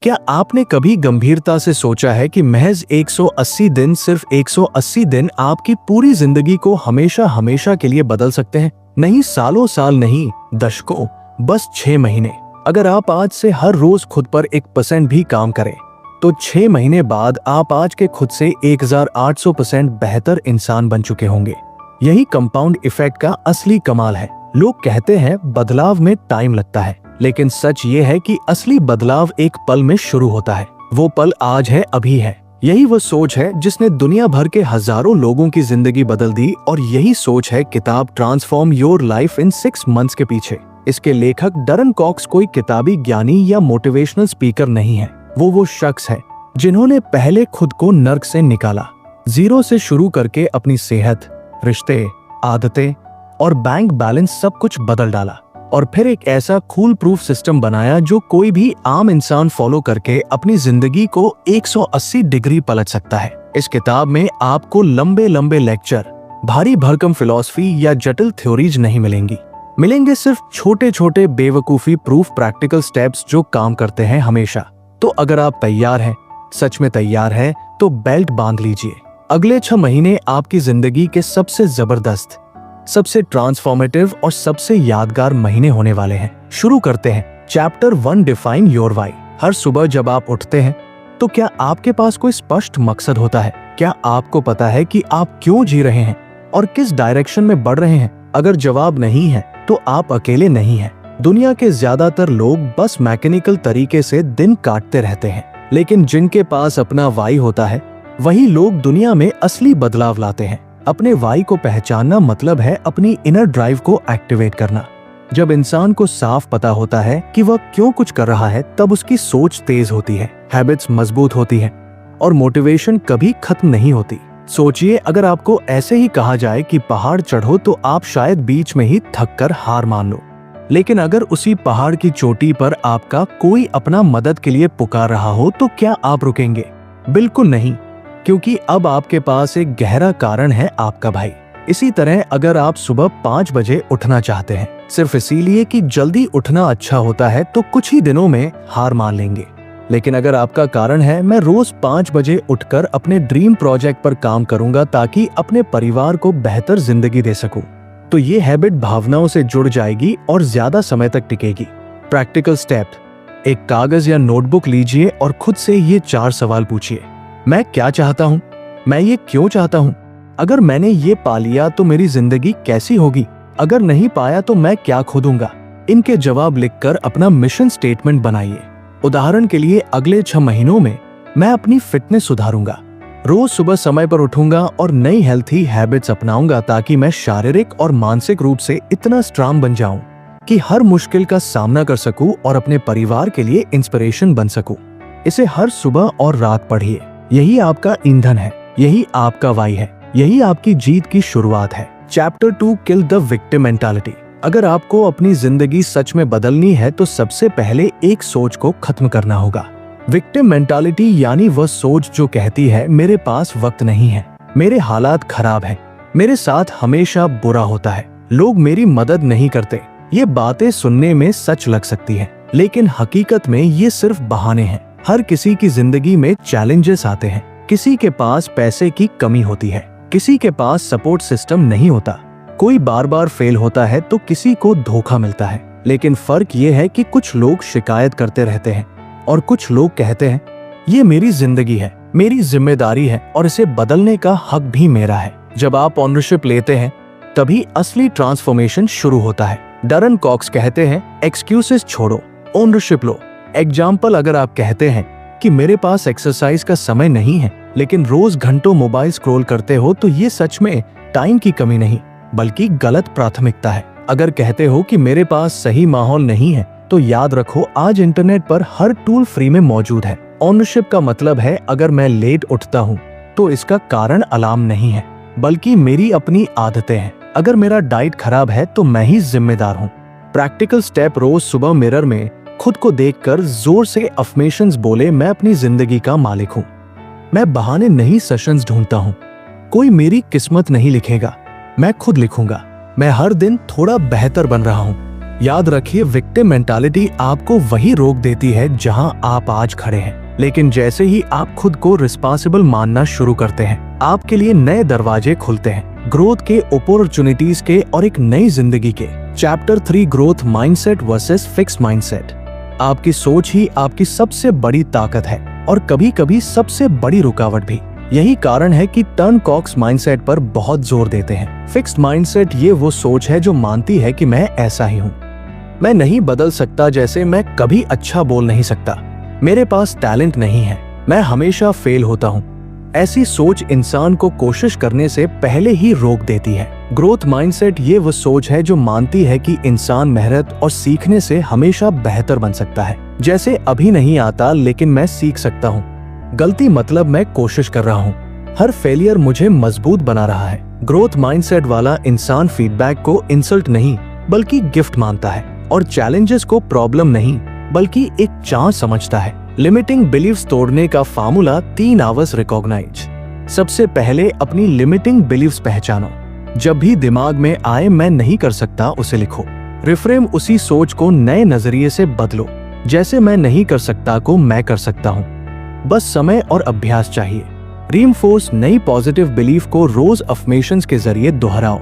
क्या आपने कभी गंभीरता से सोचा है कि महज 180 दिन, सिर्फ 180 दिन आपकी पूरी जिंदगी को हमेशा हमेशा के लिए बदल सकते हैं? नहीं सालों साल, नहीं दशकों, बस 6 महीने। अगर आप आज से हर रोज खुद पर 1% भी काम करें तो 6 महीने बाद आप आज के खुद से 1800% बेहतर इंसान बन चुके होंगे। यही कंपाउंड इफेक्ट का असली कमाल है। लोग कहते हैं बदलाव में टाइम लगता है, लेकिन सच ये है कि असली बदलाव एक पल में शुरू होता है। वो पल आज है, अभी है। यही वो सोच है जिसने दुनिया भर के हजारों लोगों की जिंदगी बदल दी, और यही सोच है किताब transform your life in 6 months के पीछे। इसके लेखक डरन कॉक्स कोई किताबी ज्ञानी या मोटिवेशनल स्पीकर नहीं है। वो शख्स है जिन्होंने पहले खुद को नर्क से निकाला, जीरो से शुरू करके अपनी सेहत, रिश्ते, आदतें और बैंक बैलेंस सब कुछ बदल डाला, और फिर एक ऐसा कूल प्रूफ सिस्टम बनाया जो कोई भी आम इंसान फॉलो करके अपनी जिंदगी को 180 डिग्री पलट सकता है। इस किताब में आपको लंबे लंबे लेक्चर, भारी भरकम फिलॉसफी या जटिल थ्योरीज नहीं मिलेंगे सिर्फ छोटे छोटे बेवकूफी प्रूफ प्रैक्टिकल स्टेप्स जो काम करते हैं हमेशा। तो अगर आप तैयार हैं, सच में तैयार हैं, तो बेल्ट बांध लीजिए। अगले 6 महीने आपकी जिंदगी के सबसे जबरदस्त, सबसे ट्रांसफॉर्मेटिव और सबसे यादगार महीने होने वाले हैं। शुरू करते हैं। Chapter 1, define your why. हर सुबह जब आप उठते हैं तो क्या आपके पास कोई स्पष्ट मकसद होता है? क्या आपको पता है कि आप क्यों जी रहे हैं और किस डायरेक्शन में बढ़ रहे हैं? अगर जवाब नहीं है तो आप अकेले नहीं हैं। दुनिया के ज्यादातर लोग बस मैकेनिकल तरीके से दिन काटते रहते हैं, लेकिन जिनके पास अपना व्हाई होता है वही लोग दुनिया में असली बदलाव लाते हैं। अपने व्हाई को पहचानना मतलब है अपनी इनर ड्राइव को एक्टिवेट करना। जब इंसान को साफ पता होता है कि वह क्यों कुछ कर रहा है, तब उसकी सोच तेज होती है, हैबिट्स मजबूत होती हैं और मोटिवेशन कभी खत्म नहीं होती। सोचिए, अगर आपको ऐसे ही कहा जाए कि पहाड़ चढ़ो तो आप शायद बीच में ही थक कर हार मान लो, लेकिन अगर उसी पहाड़ की चोटी पर आपका कोई अपना मदद के लिए पुकार रहा हो तो क्या आप रुकेंगे? बिल्कुल नहीं, क्योंकि अब आपके पास एक गहरा कारण है, आपका भाई। इसी तरह अगर आप सुबह 5 बजे उठना चाहते हैं सिर्फ इसीलिए कि जल्दी उठना अच्छा होता है, तो कुछ ही दिनों में हार मान लेंगे। लेकिन अगर आपका कारण है मैं रोज 5 बजे उठकर अपने ड्रीम प्रोजेक्ट पर काम करूंगा ताकि अपने परिवार को बेहतर जिंदगी दे सकूं, तो ये हैबिट भावनाओं से जुड़ जाएगी और ज्यादा समय तक टिकेगी। Practical step. एक कागज या नोटबुक लीजिए और खुद से ये 4 सवाल पूछिए। मैं क्या चाहता हूँ? मैं ये क्यों चाहता हूँ? अगर मैंने ये पा लिया तो मेरी जिंदगी कैसी होगी? अगर नहीं पाया तो मैं क्या खो दूंगा? इनके जवाब लिखकर अपना मिशन स्टेटमेंट बनाइए। उदाहरण के लिए, अगले 6 महीनों में मैं अपनी फिटनेस सुधारूंगा, रोज सुबह समय पर उठूंगा और नई हेल्थी हैबिट्स अपनाऊंगा ताकि मैं शारीरिक और मानसिक रूप से इतना स्ट्रांग बन जाऊं कि हर मुश्किल का सामना कर सकूं और अपने परिवार के लिए इंस्पिरेशन बन सकूं। इसे हर सुबह और रात पढ़िए। यही आपका ईंधन है, यही आपका व्हाई है, यही आपकी जीत की शुरुआत है। Chapter 2, kill the victim mentality. अगर आपको अपनी जिंदगी सच में बदलनी है तो सबसे पहले एक सोच को खत्म करना होगा। विक्टिम मेंटालिटी यानी वह सोच जो कहती है मेरे पास वक्त नहीं है, मेरे हालात खराब हैं, मेरे साथ हमेशा बुरा होता है, लोग मेरी मदद नहीं करते। ये बातें सुनने में सच लग सकती हैं, लेकिन हकीकत में ये सिर्फ बहाने हैं। हर किसी की जिंदगी में चैलेंजेस आते हैं। किसी के पास पैसे की कमी होती है, किसी के पास सपोर्ट सिस्टम नहीं होता, कोई बार बार फेल होता है तो किसी को धोखा मिलता है। लेकिन फर्क ये है कि कुछ लोग शिकायत करते रहते हैं और कुछ लोग कहते हैं ये मेरी जिंदगी है, मेरी जिम्मेदारी है और इसे बदलने का हक भी मेरा है। जब आप ओनरशिप लेते हैं तभी असली ट्रांसफॉर्मेशन शुरू होता है। डरन कॉक्स कहते हैं एक्सक्यूजेस छोड़ो, ओनरशिप लो। एग्जाम्पल, अगर आप कहते हैं कि मेरे पास एक्सरसाइज का समय नहीं है लेकिन रोज घंटों मोबाइल स्क्रॉल करते हो, तो ये सच में टाइम की कमी नहीं बल्कि गलत प्राथमिकता है। अगर कहते हो कि मेरे पास सही माहौल नहीं है, तो याद रखो आज इंटरनेट पर हर टूल फ्री में मौजूद है। ओनरशिप का मतलब है अगर मैं लेट उठता हूँ तो इसका कारण अलार्म नहीं है बल्कि मेरी अपनी आदतें हैं। अगर मेरा डाइट खराब है तो मैं ही जिम्मेदार हूँ। प्रैक्टिकल स्टेप, रोज सुबह मिरर में खुद को देखकर जोर से अफर्मेशंस बोले, मैं अपनी जिंदगी का मालिक हूँ, मैं बहाने नहीं सेशंस ढूंढता हूँ, कोई मेरी किस्मत नहीं लिखेगा, मैं खुद लिखूंगा, मैं हर दिन थोड़ा बेहतर बन रहा हूँ। याद रखिए, विक्टिम मेंटालिटी आपको वही रोक देती है जहां आप आज खड़े हैं, लेकिन जैसे ही आप खुद को रिस्पॉन्सिबल मानना शुरू करते हैं, आपके लिए नए दरवाजे खुलते हैं, ग्रोथ के, अपॉर्चुनिटीज के और एक नई जिंदगी के। Chapter 3, growth mindset versus fixed mindset. आपकी सोच ही आपकी सबसे बड़ी ताकत है और कभी कभी सबसे बड़ी रुकावट भी। यही कारण है कि टर्न कॉक्स माइंडसेट पर बहुत जोर देते हैं। फिक्स्ड माइंडसेट ये वो सोच है जो मानती है कि मैं ऐसा ही हूँ, मैं नहीं बदल सकता, जैसे मैं कभी अच्छा बोल नहीं सकता, मेरे पास टैलेंट नहीं है, मैं हमेशा फेल होता हूँ। ऐसी सोच इंसान को कोशिश करने से पहले ही रोक देती है। ग्रोथ माइंडसेट ये वो सोच है जो मानती है कि इंसान मेहनत और सीखने से हमेशा बेहतर बन सकता है। जैसे अभी नहीं आता लेकिन मैं सीख सकता हूँ, गलती मतलब मैं कोशिश कर रहा हूँ, हर फेलियर मुझे मजबूत बना रहा है। ग्रोथ माइंडसेट वाला इंसान फीडबैक को इंसल्ट नहीं बल्कि गिफ्ट मानता है और चैलेंजेस को प्रॉब्लम नहीं बल्कि एक चांस समझता है। लिमिटिंग बिलीव्स तोड़ने का फार्मूला 3 आवर्स रिकॉग्नाइज। सबसे पहले अपनी लिमिटिंग बिलीव्स पहचानो। जब भी दिमाग में आए मैं नहीं कर सकता, उसे लिखो। रिफ्रेम उसी सोच को नए नजरिए से बदलो, जैसे मैं नहीं कर सकता को मैं कर सकता हूँ, बस समय और अभ्यास चाहिए। रीइंफोर्स नई पॉजिटिव बिलीफ को रोज अफर्मेशंस के जरिए दोहराओ।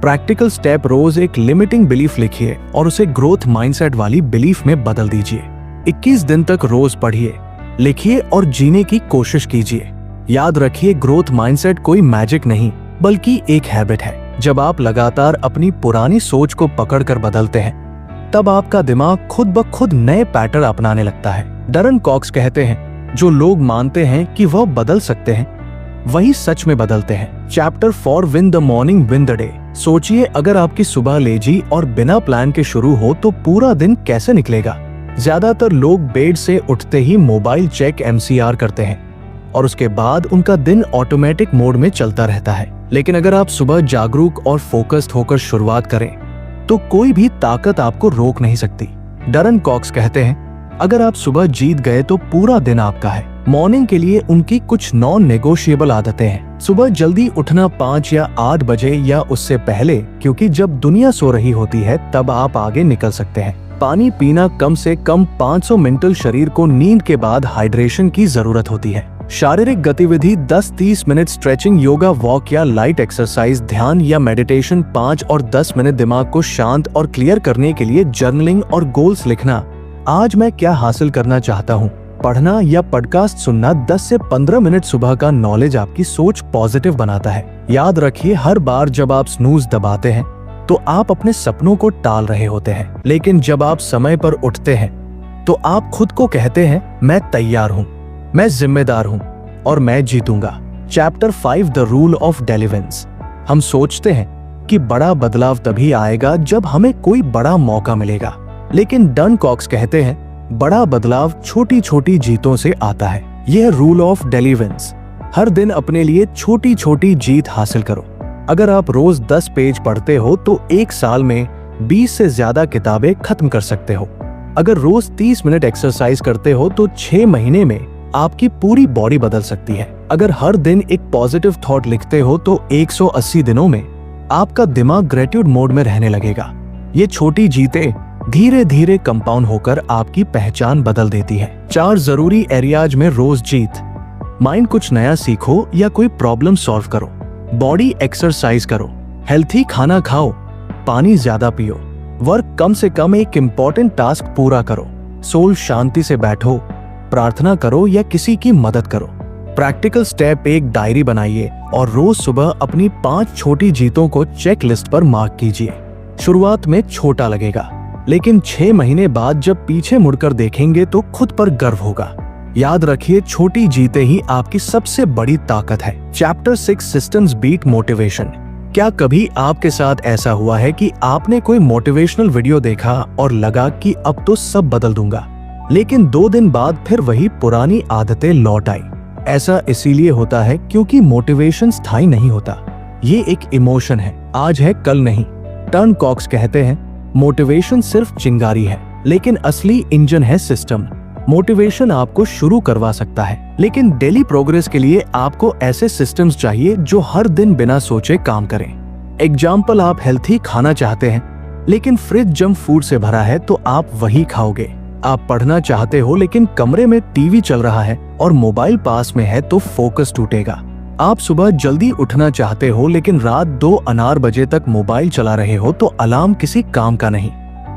प्रैक्टिकल स्टेप, रोज एक लिमिटिंग बिलीफ लिखिए और उसे ग्रोथ माइंडसेट वाली बिलीफ में बदल दीजिए। 21 दिन तक रोज पढ़िए, लिखिए और जीने की कोशिश कीजिए। याद रखिए, ग्रोथ माइंडसेट कोई मैजिक नहीं बल्कि एक हैबिट है। जब आप लगातार अपनी पुरानी सोच को पकड़कर बदलते हैं, तब आपका दिमाग खुद ब खुद नए पैटर्न अपनाने लगता है। डरन कॉक्स कहते हैं, जो लोग मानते हैं कि वह बदल सकते हैं, वही सच में बदलते हैं। Chapter 4, win the morning win the day. सोचिए, अगर आपकी सुबह लेजी और बिना प्लान के शुरू हो तो पूरा दिन कैसे निकलेगा। ज्यादातर लोग बेड से उठते ही मोबाइल चेक, MCR करते हैं और उसके बाद उनका दिन ऑटोमेटिक मोड में चलता रहता है। लेकिन अगर आप सुबह जागरूक और फोकस्ड होकर शुरुआत करें तो कोई भी ताकत आपको रोक नहीं सकती। डरन कॉक्स कहते हैं, अगर आप सुबह जीत गए तो पूरा दिन आपका है। मॉर्निंग के लिए उनकी कुछ नॉन नेगोशिएबल आदतें हैं। सुबह जल्दी उठना 5 या 8 बजे या उससे पहले, क्योंकि जब दुनिया सो रही होती है तब आप आगे निकल सकते हैं। पानी पीना कम से कम 500 मिनट। शरीर को नींद के बाद हाइड्रेशन की जरूरत होती है। शारीरिक गतिविधि 10-30 मिनट, स्ट्रेचिंग, योगा, वॉक या लाइट एक्सरसाइज, ध्यान या मेडिटेशन 5 और 10 मिनट। दिमाग को शांत और क्लियर करने के लिए जर्नलिंग और गोल्स लिखना। आज मैं क्या हासिल करना चाहता हूँ। पढ़ना या पॉडकास्ट सुनना 10 से 15 मिनट। सुबह का नॉलेज आपकी सोच पॉजिटिव बनाता है। याद रखिए, हर बार जब आप स्नूज दबाते हैं तो आप अपने सपनों को टाल रहे होते हैं, लेकिन जब आप समय पर उठते हैं तो आप खुद को कहते हैं, मैं तैयार हूँ, मैं जिम्मेदार हूँ और मैं जीतूंगा। Chapter 5, the rule of deliverance. हम सोचते हैं कि बड़ा बदलाव तभी आएगा जब हमें कोई बड़ा मौका मिलेगा, लेकिन डन कॉक्स कहते हैं, बड़ा बदलाव छोटी छोटी जीतों से आता है। यह रूल ऑफ डेलिवेंस। हर दिन अपने लिए छोटी छोटी जीत हासिल करो। अगर आप रोज 10 पेज पढ़ते हो तो 1 साल में 20 से ज्यादा किताबें खत्म कर सकते हो। अगर रोज 30 मिनट एक्सरसाइज करते हो तो 6 महीने में आपकी पूरी बॉडी बदल सकती है। अगर हर दिन एक पॉजिटिव थॉट लिखते हो तो 180 दिनों में आपका दिमाग ग्रेटिट्यूड मोड में रहने लगेगा। ये छोटी जीतें धीरे धीरे कंपाउंड होकर आपकी पहचान बदल देती है। 4 जरूरी एरियाज में रोज जीत। माइंड, कुछ नया सीखो या कोई प्रॉब्लम सॉल्व करो। बॉडी, एक्सरसाइज करो। हेल्थी खाना खाओ। पानी ज्यादा पियो। वर्क, कम से कम एक इम्पोर्टेंट टास्क पूरा करो। सोल, शांति से बैठो, प्रार्थना करो या किसी की मदद करो। प्रैक्टिकल स्टेप, एक डायरी बनाइए और रोज सुबह अपनी 5 छोटी जीतों को चेक लिस्ट पर मार्क कीजिए। शुरुआत में छोटा लगेगा, लेकिन 6 महीने बाद जब पीछे मुड़कर देखेंगे तो खुद पर गर्व होगा। याद रखिए, छोटी जीतें ही आपकी सबसे बड़ी ताकत है। Chapter 6, systems beat motivation. क्या कभी आपके साथ ऐसा हुआ है कि आपने कोई मोटिवेशनल वीडियो देखा और लगा कि अब तो सब बदल दूंगा, लेकिन 2 दिन बाद फिर वही पुरानी आदतें लौट आई? ऐसा इसीलिए होता है क्योंकि मोटिवेशन स्थायी नहीं होता। ये एक इमोशन है, आज है कल नहीं। टर्न कॉक्स कहते हैं, मोटिवेशन सिर्फ चिंगारी है, लेकिन असली इंजन है सिस्टम। मोटिवेशन आपको शुरू करवा सकता है, लेकिन डेली प्रोग्रेस के लिए आपको ऐसे सिस्टम्स चाहिए जो हर दिन बिना सोचे काम करें। एग्जाम्पल, आप हेल्थी खाना चाहते हैं लेकिन फ्रिज जंक फूड से भरा है तो आप वही खाओगे। आप पढ़ना चाहते हो लेकिन कमरे में टीवी चल रहा है और मोबाइल पास में है तो फोकस टूटेगा। आप सुबह जल्दी उठना चाहते हो लेकिन रात 2 अनार बजे तक मोबाइल चला रहे हो तो अलार्म किसी काम का नहीं।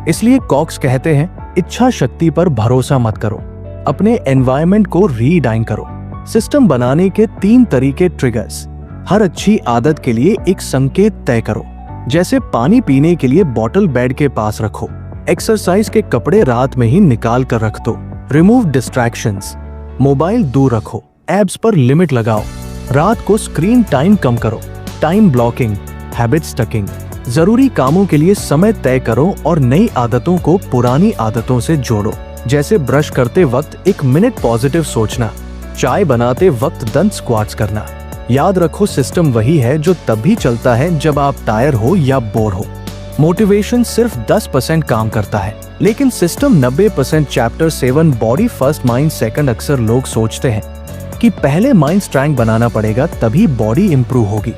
इसलिए कॉक्स कहते हैं, इच्छा शक्ति पर भरोसा मत करो, अपने एनवायरनमेंट को रीडाइन करो। सिस्टम बनाने के 3 तरीके ट्रिगर्स। हर अच्छी आदत के लिए एक संकेत तय करो, जैसे पानी पीने के लिए बॉटल बेड के पास रखो, एक्सरसाइज के कपड़े रात में ही निकाल कर रख दो, रिमूव डिस्ट्रैक्शंस, मोबाइल दूर रखो, एप्स पर लिमिट लगाओ, रात को स्क्रीन टाइम कम करो, टाइम ब्लॉकिंग, हैबिट स्टकिंग, जरूरी कामों के लिए समय तय करो और नई आदतों को पुरानी आदतों से जोड़ो, जैसे ब्रश करते वक्त 1 मिनट पॉजिटिव सोचना, चाय बनाते वक्त दंत स्क्वाट्स करना। याद रखो, सिस्टम वही है जो तब भी चलता है जब आप टायर हो या बोर हो। मोटिवेशन सिर्फ 10% काम करता है, लेकिन system 90%। Chapter 7 body first mind second. अक्सर लोग सोचते हैं कि पहले माइंड स्ट्रेंथ बनाना पड़ेगा तभी बॉडी इंप्रूव होगी,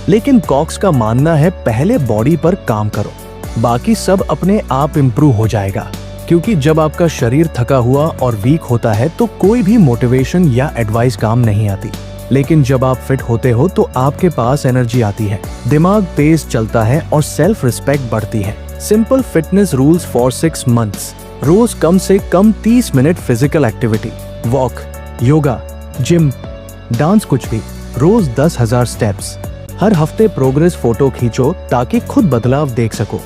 लेकिन कॉक्स का मानना है पहले बॉडी पर काम करो, बाकी सब अपने आप इंप्रूव हो जाएगा। क्योंकि जब आपका शरीर थका हुआ और वीक होता है तो कोई भी मोटिवेशन या एडवाइस काम नहीं आती, लेकिन जब आप फिट होते हो तो आपके पास एनर्जी आती है, दिमाग तेज चलता है और सेल्फ रिस्पेक्ट बढ़ती है। Simple fitness rules for 6 months. रोज कम से कम 30 minute physical activity, walk, yoga, gym, dance, कुछ भी। रोज 10,000 स्टेप्स। हर हफ्ते प्रोग्रेस फोटो खींचो ताकि खुद बदलाव देख सको।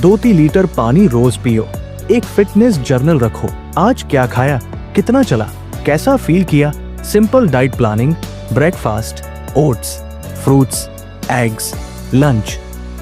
2-3 लीटर पानी रोज पियो। एक फिटनेस जर्नल रखो, आज क्या खाया, कितना चला, कैसा फील किया। Simple diet planning, breakfast, oats, fruits, eggs, lunch,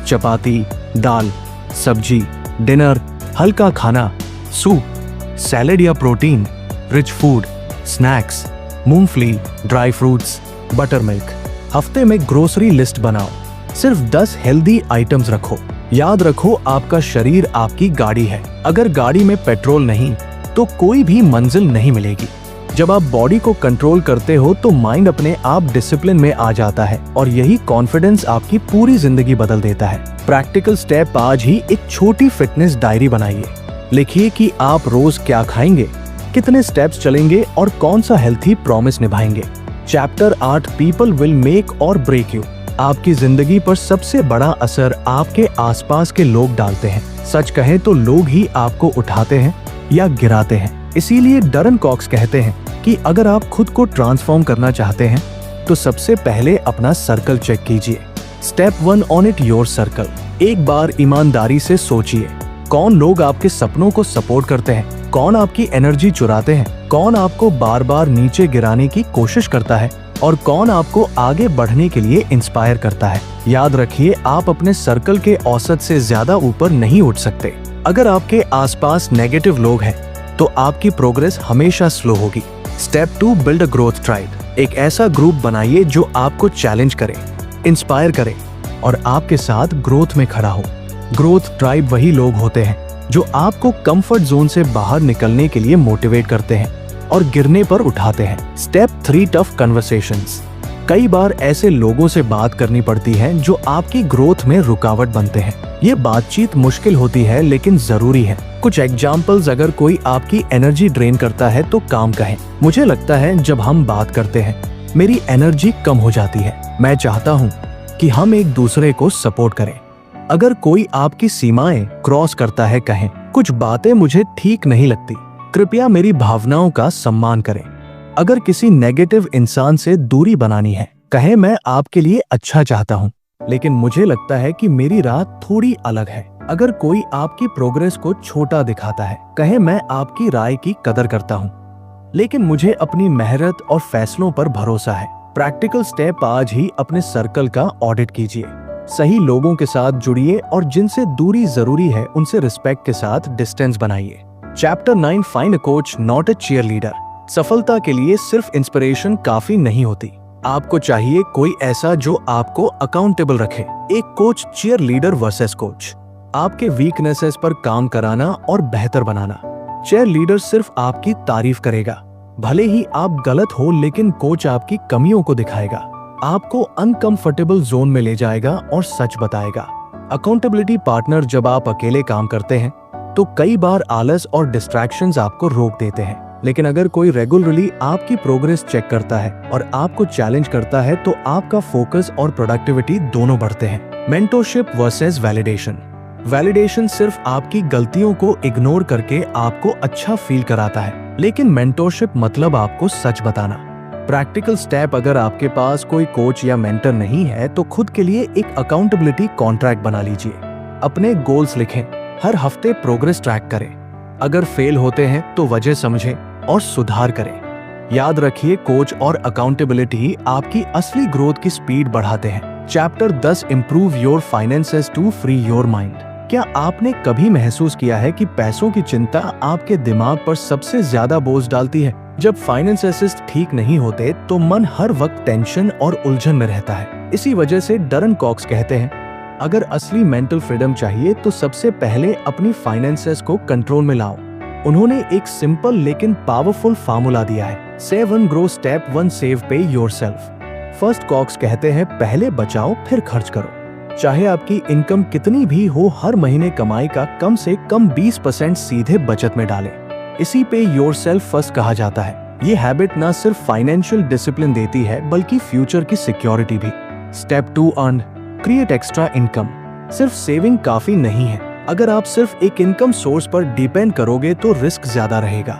chapati, दाल, सब्जी, डिनर, हल्का खाना, सूप, सैलेड या प्रोटीन, रिच फूड, स्नैक्स, मूंगफली, ड्राई फ्रूट्स, बटर मिल्क। हफ्ते में ग्रोसरी लिस्ट बनाओ, सिर्फ 10 हेल्दी आइटम्स रखो। याद रखो, आपका शरीर आपकी गाड़ी है, अगर गाड़ी में पेट्रोल नहीं तो कोई भी मंजिल नहीं मिलेगी। जब आप बॉडी को कंट्रोल करते हो तो माइंड अपने आप डिसिप्लिन में आ जाता है और यही कॉन्फिडेंस आपकी पूरी जिंदगी बदल देता है। प्रैक्टिकल स्टेप, आज ही एक छोटी फिटनेस डायरी बनाइए। लिखिए कि आप रोज क्या खाएंगे, कितने स्टेप्स चलेंगे और कौन सा हेल्थी प्रॉमिस निभाएंगे। चैप्टर 8 पीपल विल मेक और ब्रेक यू। आपकी जिंदगी पर सबसे बड़ा असर आपके आसपास के लोग डालते हैं। सच कहें तो लोग ही आपको उठाते हैं या गिराते हैं। इसीलिए डरन कॉक्स कहते हैं कि अगर आप खुद को ट्रांसफॉर्म करना चाहते हैं तो सबसे पहले अपना सर्कल चेक कीजिए। Step 1, on it your circle. एक बार ईमानदारी से सोचिए, कौन लोग आपके सपनों को सपोर्ट करते हैं, कौन आपकी एनर्जी चुराते हैं, कौन आपको बार बार नीचे गिराने की कोशिश करता है और कौन आपको आगे बढ़ने के लिए इंस्पायर करता है। याद रखिए, आप अपने सर्कल के औसत से ज्यादा ऊपर नहीं उठ सकते। अगर आपके आसपास नेगेटिव लोग हैं तो आपकी प्रोग्रेस हमेशा स्लो होगी। Step 2, build a growth tribe. एक ऐसा ग्रुप बनाइए जो आपको चैलेंज करे, इंस्पायर करे और आपके साथ ग्रोथ में खड़ा हो। ग्रोथ ट्राइब वही लोग होते हैं जो आपको कंफर्ट जोन से बाहर निकलने के लिए मोटिवेट करते हैं और गिरने पर उठाते हैं। Step 3, tough conversations. कई बार ऐसे लोगों से बात करनी पड़ती है जो आपकी ग्रोथ में रुकावट बनते हैं। ये बातचीत मुश्किल होती है लेकिन जरूरी है। कुछ एग्जाम्पल्स, अगर कोई आपकी एनर्जी ड्रेन करता है तो काम कहें, मुझे लगता है जब हम बात करते हैं मेरी एनर्जी कम हो जाती है, मैं चाहता हूँ कि हम एक दूसरे को सपोर्ट करें। अगर कोई आपकी सीमाएं क्रॉस करता है, कहें कुछ बातें मुझे ठीक नहीं लगती, कृपया मेरी भावनाओं का सम्मान करें। अगर किसी नेगेटिव इंसान से दूरी बनानी है, कहें मैं आपके लिए अच्छा चाहता हूँ लेकिन मुझे लगता है कि मेरी राह थोड़ी अलग है। अगर कोई आपकी प्रोग्रेस को छोटा दिखाता है, कहें मैं आपकी राय की कदर करता हूँ लेकिन मुझे अपनी मेहनत और फैसलों पर भरोसा है। प्रैक्टिकल स्टेप, आज ही अपने सर्कल का ऑडिट कीजिए। सही लोगों के साथ जुड़िए और जिनसे दूरी जरूरी है उनसे रिस्पेक्ट के साथ डिस्टेंस बनाइए। Chapter 9, find a coach not a cheerleader. सफलता के लिए सिर्फ इंस्पिरेशन काफी नहीं होती, आपको चाहिए कोई ऐसा जो आपको अकाउंटेबल रखे। एक coach cheerleader versus coach. आपके वीकनेसेस पर काम कराना और बेहतर बनाना। चीयर लीडर सिर्फ आपकी तारीफ करेगा, भले ही आप गलत हो, लेकिन कोच आपकी कमियों को दिखाएगा, आपको अनकंफर्टेबल जोन में ले जाएगा और सच बताएगा। अकाउंटेबिलिटी पार्टनर, जब आप अकेले काम करते हैं तो कई बार आलस और डिस्ट्रैक्शंस आपको रोक देते हैं, लेकिन अगर कोई रेगुलरली आपकी प्रोग्रेस चेक करता है और आपको चैलेंज करता है तो आपका फोकस और प्रोडक्टिविटी दोनों बढ़ते हैं। Mentorship versus validation. वैलिडेशन सिर्फ आपकी गलतियों को इग्नोर करके आपको अच्छा फील कराता है, लेकिन मेंटरशिप मतलब आपको सच बताना। प्रैक्टिकल स्टेप, अगर आपके पास कोई कोच या मेंटर नहीं है तो खुद के लिए एक अकाउंटेबिलिटी कॉन्ट्रैक्ट बना लीजिए। अपने गोल्स लिखें, हर हफ्ते प्रोग्रेस ट्रैक करें, अगर फेल होते हैं तो वजह समझें और सुधार करें। याद रखिए, कोच और अकाउंटेबिलिटी आपकी असली ग्रोथ की स्पीड बढ़ाते हैं। Chapter 10, improve your finances to free your mind. क्या आपने कभी महसूस किया है कि पैसों की चिंता आपके दिमाग पर सबसे ज्यादा बोझ डालती है? जब फाइनेंसेस ठीक नहीं होते तो मन हर वक्त टेंशन और उलझन में रहता है। इसी वजह से डरन कॉक्स कहते हैं, अगर असली मेंटल फ्रीडम चाहिए तो सबसे पहले अपनी फाइनेंसेस को कंट्रोल में लाओ। उन्होंने एक सिंपल लेकिन पावरफुल फार्मूला दिया है, save and grow, step 1 save पे योरसेल्फ। फर्स्ट कॉक्स कहते हैं, पहले बचाओ फिर खर्च करो। चाहे आपकी इनकम कितनी भी हो, हर महीने कमाई का कम से कम 20% सीधे बचत में डालें। इसी पे योरसेल्फ फर्स्ट कहा जाता है। ये हैबिट ना सिर्फ फाइनेंशियल डिसिप्लिन देती है बल्कि फ्यूचर की सिक्योरिटी भी। Step 2, earn, create extra income. सिर्फ सेविंग काफी नहीं है। अगर आप सिर्फ एक इनकम सोर्स पर डिपेंड करोगे तो रिस्क ज्यादा रहेगा।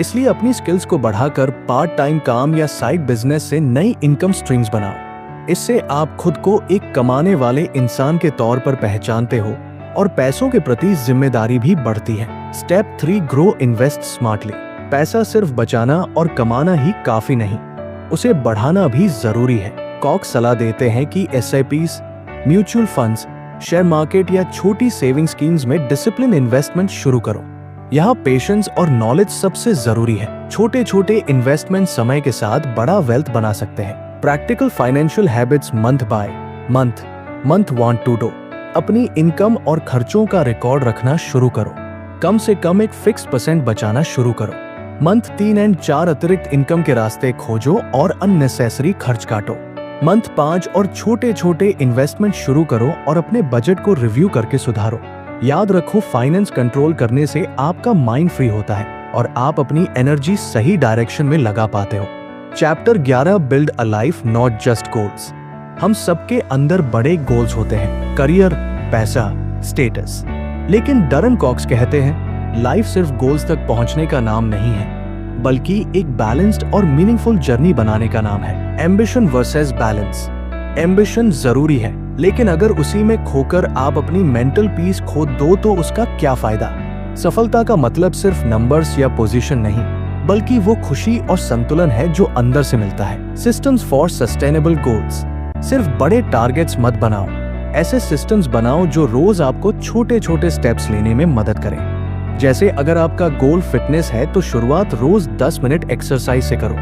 इसलिए अपनी स्किल्स को बढ़ाकर पार्ट टाइम काम या साइड बिजनेस से नई इनकम स्ट्रीम्स बनाओ। इससे आप खुद को एक कमाने वाले इंसान के तौर पर पहचानते हो और पैसों के प्रति जिम्मेदारी भी बढ़ती है। Step 3, grow, invest smartly. पैसा सिर्फ बचाना और कमाना ही काफी नहीं, उसे बढ़ाना भी जरूरी है। कॉक्स सलाह देते हैं कि SIPs, mutual funds, share market या छोटी सेविंग स्कीम्स में डिसिप्लिन इन्वेस्टमेंट शुरू करो। यहाँ पेशेंस और नॉलेज सबसे जरूरी है। छोटे छोटे इन्वेस्टमेंट समय के साथ बड़ा वेल्थ बना सकते हैं। Practical financial habits, month by month want to do. अपनी इनकम और खर्चों का रिकॉर्ड रखना शुरू करो। कम से कम एक फिक्स % बचाना शुरू करो। मंथ 3 एंड 4, अतिरिक्त इनकम के रास्ते खोजो और अननेसेसरी खर्च काटो। मंथ 5 और छोटे छोटे इन्वेस्टमेंट शुरू करो और अपने बजट को रिव्यू करके सुधारो। याद रखो, फाइनेंस कंट्रोल करने से आपका माइंड फ्री होता है और आप अपनी एनर्जी सही डायरेक्शन में लगा पाते हो। Chapter 11, build a life not just goals. हम सबके अंदर बड़े गोल्स होते हैं, करियर, पैसा, स्टेटस। लेकिन डरन कॉक्स कहते हैं, लाइफ सिर्फ गोल्स तक पहुंचने का नाम नहीं है, बल्कि एक बैलेंस्ड और मीनिंगफुल जर्नी बनाने का नाम है। Ambition versus balance. एम्बिशन जरूरी है, लेकिन अगर उसी में खोकर आप अपनी मेंटल पीस खो दो तो उसका क्या फायदा? सफलता का मतलब सिर्फ नंबर्स या पोजीशन नहीं, बल्कि वो खुशी और संतुलन है जो अंदर से मिलता है। Systems for sustainable goals. सिर्फ बड़े टारगेट्स मत बनाओ, ऐसे सिस्टम्स बनाओ जो रोज आपको छोटे छोटे स्टेप्स लेने में मदद करें। जैसे अगर आपका गोल फिटनेस है तो शुरुआत रोज 10 मिनट एक्सरसाइज से करो।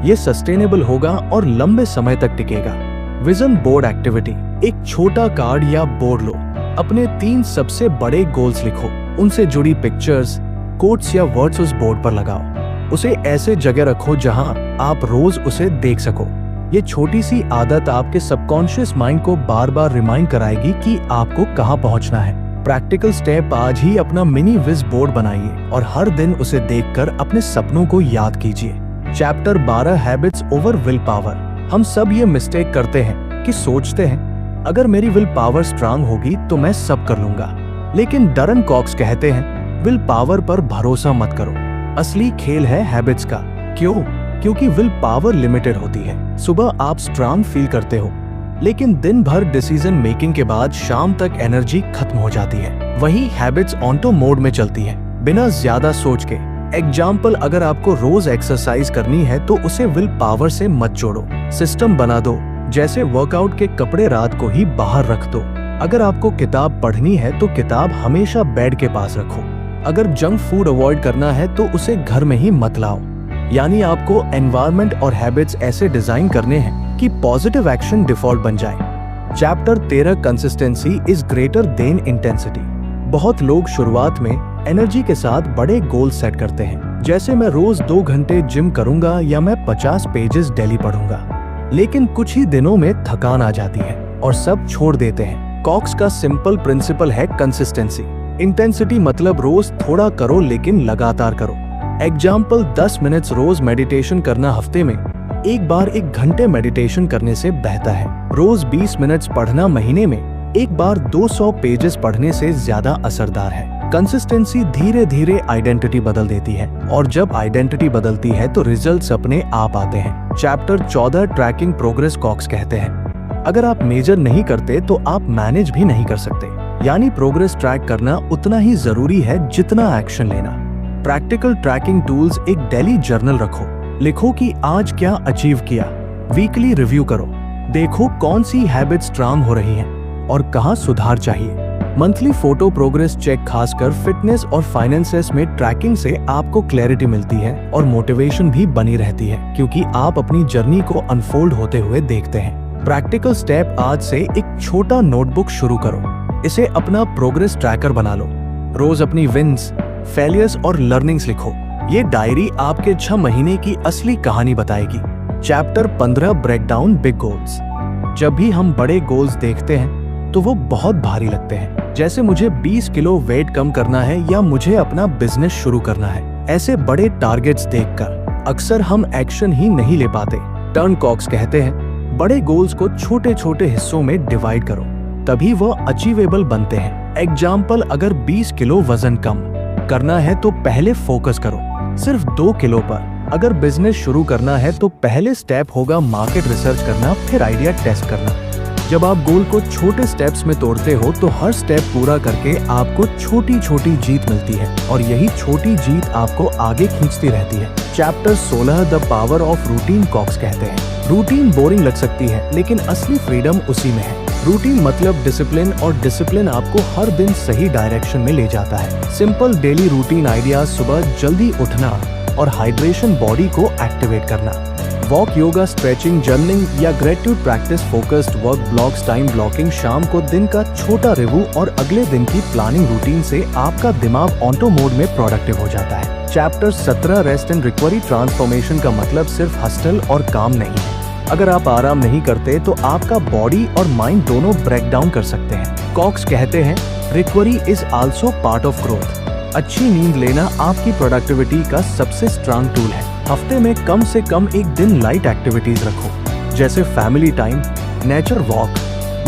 ये सस्टेनेबल होगा और लंबे समय तक टिकेगा। Vision board activity. एक छोटा कार्ड या बोर्ड लो, अपने 3 सबसे बड़े गोल्स लिखो, उनसे जुड़ी पिक्चर्स, कोट्स या वर्ड्स उस बोर्ड पर लगाओ। उसे ऐसे जगह रखो जहां आप रोज उसे देख सको। ये छोटी सी आदत आपके सबकॉन्शियस माइंड को बार बार रिमाइंड कराएगी कि आपको कहां पहुंचना है। प्रैक्टिकल स्टेप, आज ही अपना मिनी विज बोर्ड बनाइए और हर दिन उसे देखकर अपने सपनों को याद कीजिए। Chapter 12, habits over will power. हम सब ये मिस्टेक करते हैं कि सोचते हैं अगर मेरी विल पावर स्ट्रांग होगी तो मैं सब कर लूंगा। लेकिन डरन कॉक्स कहते हैं, विल पावर पर भरोसा मत करो, असली खेल है हैबिट्स का। क्यों? क्योंकि विल पावर लिमिटेड होती है। सुबह आप स्ट्रांग फील करते हो, लेकिन दिन भर डिसीजन मेकिंग के बाद शाम तक एनर्जी खत्म हो जाती है। वही हैबिट्स ऑटो मोड में चलती है, बिना ज्यादा सोच के। एग्जाम्पल, अगर आपको रोज एक्सरसाइज करनी है तो उसे विल पावर से मत जोड़ो, सिस्टम बना दो। जैसे वर्कआउट के कपड़े रात को ही बाहर रख दो। अगर आपको किताब पढ़नी है तो किताब हमेशा बेड के पास रखो। अगर जंक फूड अवॉइड करना है तो उसे घर में ही मत लाओ। यानी आपको एनवायरनमेंट और हैबिट्स ऐसे डिजाइन करने हैं कि पॉजिटिव एक्शन डिफॉल्ट बन जाए। Chapter 13, consistency is greater than intensity. बहुत लोग शुरुआत में एनर्जी के साथ बड़े गोल सेट करते हैं, जैसे मैं रोज 2 घंटे जिम करूंगा या मैं 50 पेजेस डेली पढ़ूंगा। लेकिन कुछ ही दिनों में थकान आ जाती है और सब छोड़ देते हैं। कॉक्स का सिंपल प्रिंसिपल है कंसिस्टेंसी। इंटेंसिटी मतलब रोज थोड़ा करो लेकिन लगातार करो। एग्जाम्पल 10 मिनट्स रोज मेडिटेशन करना हफ्ते में एक बार 1 घंटे मेडिटेशन करने से बेहतर है। रोज 20 मिनट्स पढ़ना महीने में एक बार 200 पेजेस पढ़ने से ज्यादा असरदार है। कंसिस्टेंसी धीरे धीरे आइडेंटिटी बदल देती है और जब आइडेंटिटी बदलती है तो रिजल्ट्स अपने आप आते हैं। चैप्टर 14 ट्रैकिंग प्रोग्रेस कॉक्स कहते हैं, अगर आप मेजर नहीं करते तो आप मैनेज भी नहीं कर सकते। यानी प्रोग्रेस ट्रैक करना उतना ही जरूरी है जितना एक्शन लेना। प्रैक्टिकल ट्रैकिंग टूल्स, एक डेली जर्नल रखो, लिखो कि आज क्या अचीव किया। वीकली रिव्यू करो, देखो कौन सी हैबिट्स स्ट्रांग हो रही हैं और कहां सुधार चाहिए। मंथली फोटो प्रोग्रेस चेक, खासकर फिटनेस और फाइनेंसेस में ट्रैकिंग से आपको क्लैरिटी मिलती है और मोटिवेशन भी बनी रहती है क्योंकि आप अपनी जर्नी को अनफोल्ड होते हुए देखते हैं। प्रैक्टिकल स्टेप, आज से एक छोटा नोटबुक शुरू करो, इसे अपना प्रोग्रेस ट्रैकर बना लो। रोज अपनी विन्स, फेलियर्स और लर्निंग्स लिखो। ये डायरी आपके 6 महीने की असली कहानी बताएगी। Chapter 15 break down big goals. जब भी हम बड़े गोल्स देखते हैं तो वो बहुत भारी लगते हैं, जैसे मुझे 20 किलो वेट कम करना है या मुझे अपना बिजनेस शुरू करना है। ऐसे बड़े टारगेट्स देखकर अक्सर हम एक्शन ही नहीं ले पाते। टर्न कॉक्स कहते हैं, बड़े गोल्स को छोटे छोटे हिस्सों में डिवाइड करो, तभी वो अचीवेबल बनते हैं। एग्जाम्पल, अगर 20 किलो वजन कम करना है तो पहले फोकस करो सिर्फ 2 किलो पर। अगर बिजनेस शुरू करना है तो पहले स्टेप होगा मार्केट रिसर्च करना, फिर आइडिया टेस्ट करना। जब आप गोल को छोटे स्टेप्स में तोड़ते हो तो हर स्टेप पूरा करके आपको छोटी छोटी जीत मिलती है और यही छोटी जीत आपको आगे खींचती रहती है। Chapter 16 the power of routine कॉक्स कहते हैं, रूटीन बोरिंग लग सकती है लेकिन असली फ्रीडम उसी में है। रूटीन मतलब डिसिप्लिन और डिसिप्लिन आपको हर दिन सही डायरेक्शन में ले जाता है। सिंपल डेली रूटीन आइडिया, सुबह जल्दी उठना और हाइड्रेशन, बॉडी को एक्टिवेट करना, वॉक, योगा, स्ट्रेचिंग, जर्नलिंग या gratitude practice, focused work blocks, time blocking, शाम को दिन का छोटा रिव्यू और अगले दिन की प्लानिंग रूटीन से आपका दिमाग ऑटो मोड में प्रोडक्टिव हो जाता है। Chapter 17 rest and recovery. Transformation का मतलब सिर्फ हस्टल और काम नहीं है। अगर आप आराम नहीं करते तो आपका बॉडी और माइंड दोनों ब्रेक डाउन कर सकते हैं। कॉक्स कहते हैं, recovery is also part of growth. अच्छी नींद लेना आपकी प्रोडक्टिविटी का सबसे स्ट्रांग टूल है। हफ्ते में कम से कम एक दिन लाइट एक्टिविटीज रखो, जैसे family time, nature walk,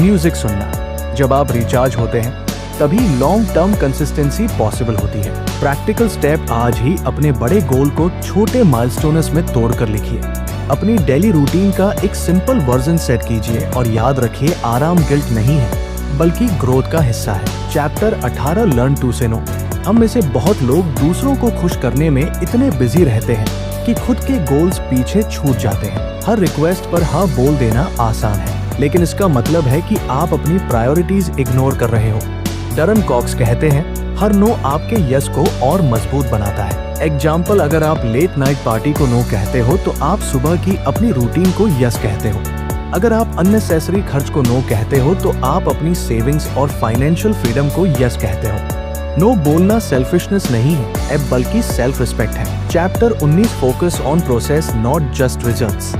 music सुनना। जब आप रिचार्ज होते हैं तभी लॉन्ग टर्म कंसिस्टेंसी पॉसिबल होती है। प्रैक्टिकल स्टेप, आज ही अपने बड़े गोल को छोटे माइलस्टोन्स में तोड़कर लिखिए। अपनी डेली रूटीन का एक सिंपल वर्जन सेट कीजिए और याद रखिए, आराम गिल्ट नहीं है बल्कि ग्रोथ का हिस्सा है। चैप्टर 18 लर्न टू से नो। हम में से बहुत लोग दूसरों को खुश करने में इतने बिजी रहते हैं कि खुद के गोल्स पीछे छूट जाते हैं। हर रिक्वेस्ट पर हाँ बोल देना आसान है, लेकिन इसका मतलब है कि आप अपनी प्रायोरिटीज इग्नोर कर रहे हो। डरन कॉक्स कहते हैं, हर नो आपके यस को और मजबूत बनाता है। एग्जाम्पल, अगर आप लेट नाइट पार्टी को नो कहते हो तो आप सुबह की अपनी रूटीन को यस कहते हो। अगर आप अननेसेसरी खर्च को नो कहते हो तो आप अपनी सेविंग्स और फाइनेंशियल फ्रीडम को यस कहते हो। नो बोलना सेल्फिशनेस नहीं है बल्कि सेल्फ रिस्पेक्ट है। Chapter 19 focus on process not just results.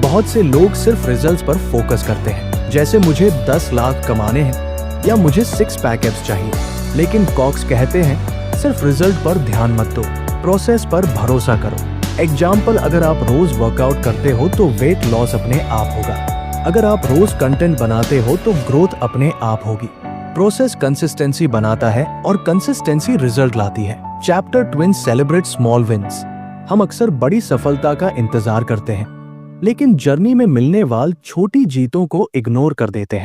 बहुत से लोग सिर्फ रिजल्ट्स पर फोकस करते हैं, जैसे मुझे 10 लाख कमाने हैं या मुझे 6 पैक एब्स चाहिए। लेकिन कॉक्स कहते हैं, सिर्फ रिजल्ट पर ध्यान मत दो, प्रोसेस पर भरोसा करो। एग्जाम्पल, अगर आप रोज वर्कआउट करते हो तो वेट लॉस अपने आप होगा। अगर आप रोज कंटेंट बनाते हो तो ग्रोथ अपने आप होगी। प्रोसेस कंसिस्टेंसी बनाता है और कंसिस्टेंसी रिजल्ट लाती है। Chapter 20 celebrate small wins. हम अक्सर बड़ी सफलता का इंतजार करते हैं, लेकिन जर्नी में मिलने वाली छोटी जीतों को इग्नोर कर देते हैं।